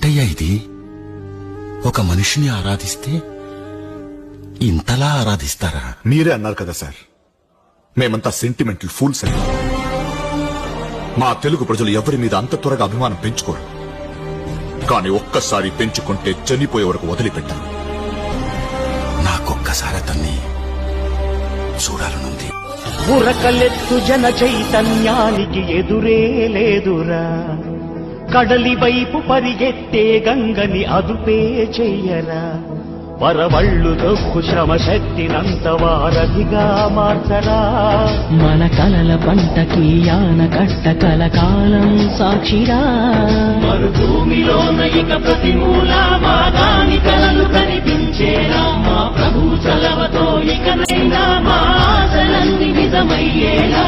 ఏంటయ్యా ఇది? ఒక మనిషిని ఆరాధిస్తే ఇంతలా ఆరాధిస్తారా? మీరే అన్నారు కదా సార్, మేమంతా సెంటిమెంటల్ ఫూల్స్ అని. మా తెలుగు ప్రజలు ఎవరి మీద అంత త్వరగా అభిమానం పెంచుకోరు. కానీ ఒక్కసారి పెంచుకుంటే చనిపోయే వరకు వదిలిపెట్టారు. నాకొక్కసారి అతన్ని చూడాలనుంది. ఉరకలెత్తు జన చైతన్యానికి ఎదురే లేదురా, కడలి వైపు పరిగెత్తే గంగని అదుపే చెయ్యరా, వరవళ్ళు దొక్కు శ్రమ శక్తినంత వారధిగా మార్చరా. మన కలల పంటకి యాన కట్ట కలకాలం సాక్షిరా. మరుభూమిలోన ఇక ప్రతి మూల మా దాని కలలు కనిపించేలా, మా ప్రభు చలవతో ఇకనైనా మా ఆశలన్నీ నిజమయ్యేలా.